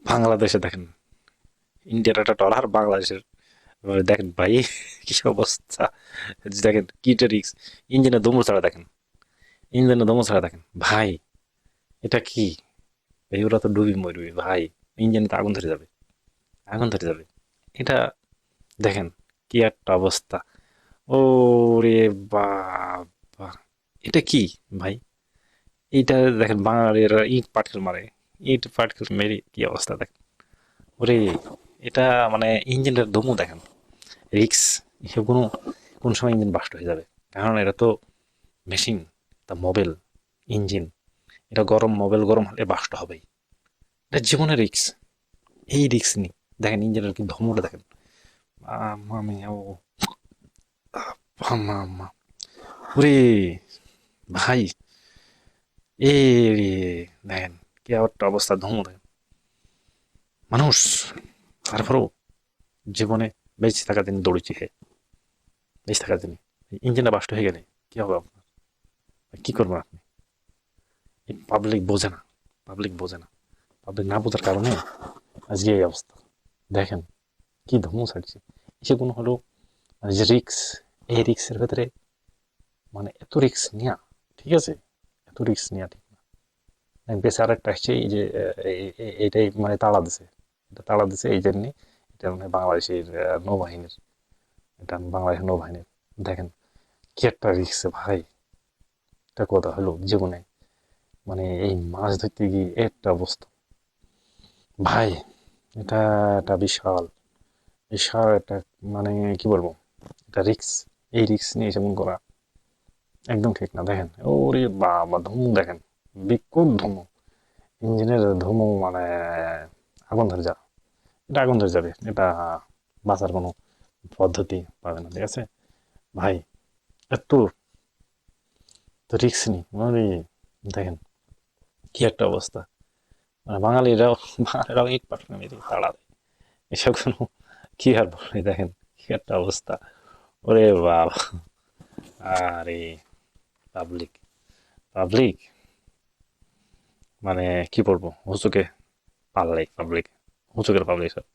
বাংলাদেশে দেখেন, ইন্ডিয়ার একটা ট্রলার, বাংলাদেশের দেখেন ভাই কি অবস্থা। দেখেন কিটা রিক্স, ইঞ্জিনের দমু ছাড়া দেখেন, ইঞ্জিনের দমু ছাড়া দেখেন ভাই, এটা কি? এই ওরা তো ডুবি মরবি ভাই, ইঞ্জিনে তো আগুন ধরে যাবে, আগুন ধরে যাবে। এটা দেখেন কি একটা অবস্থা। ওরে বাবা, এটা কি ভাই? এইটা দেখেন বাঙালির ইট পাটকেল মারে, ইট পাটকেল মেরে কি অবস্থা দেখেন। ওরে, এটা মানে ইঞ্জিনের দমও দেখেন, রিক্স, এসব কোনো কোন সময় ইঞ্জিন বাস্ট হয়ে যাবে। কারণ এটা তো মেশিন, তা মোবিল ইঞ্জিন, এটা গরম, মোবিল গরম হলে বাস্ট হবেই। এটা জীবনের রিক্স, এই রিক্স নি। দেখেন ইঞ্জিনের কি ধমটা দেখেন, মামি ও মামা, ওরে ভাই, এ রে, দেখেন কি একটা অবস্থা, ধমু দেখেন। মানুষ তারপরেও জীবনে বেঁচে থাকার দিন দৌড়েছি হে, বেঁচে থাকার দিন ইঞ্জিনটা বাস্ট হয়ে গেলে কি হবে আপনার, কি করবেন আপনি? এই পাবলিক বোঝে না, পাবলিক বোঝে না, পাবলিক না বোঝার কারণে আজকে এই অবস্থা। দেখেন কি ধুমু ছাড়ছে, এসে কোনো হলো মানে যে রিক্স, এই রিক্সের ভেতরে মানে এত রিক্স নেওয়া ঠিক আছে, এত রিক্স নেওয়া ঠিক না। বেশি আরেকটা আসছে এই যে এইটাই মানে তাড়া দিছে, এটা তাড়া দিছে এই জন্যে, এটা মানে বাংলাদেশের নৌবাহিনীর, এটা বাংলাদেশের নৌবাহিনীর। দেখেন কি একটা রিক্স ভাই, এটা কথা হলো জীবনে, মানে এই মাছ ধরতে গিয়ে একটা অবস্থা ভাই, এটা একটা বিশাল, বিশাল একটা মানে কি বলবো, এটা রিক্স, এই রিক্স নিয়ে সেমন করা একদম ঠিক না। দেখেন ওরে বাবা, ধুমু দেখেন, বিকট ধুমু, ইঞ্জিনের ধুমু মানে আগুন ধরে যাবে, এটা আগুন ধরে যাবে, এটা বাঁচার কোনো পদ্ধতি পাবে না, ঠিক আছে ভাই। এত তো রিক্স নি মানে, দেখেন কি একটা অবস্থা, মানে বাঙালিরাও ইট পাটকেল মেরে তাড়া দেয়, এসব কোনো কি আর বলে, দেখেন কি একটা অবস্থা। ওরে বাবা, আরে পাবলিক, পাবলিক মানে কি বলবো, হুচুকে পাল্লাই পাবলিক, হুচুকের পাবলিক সব।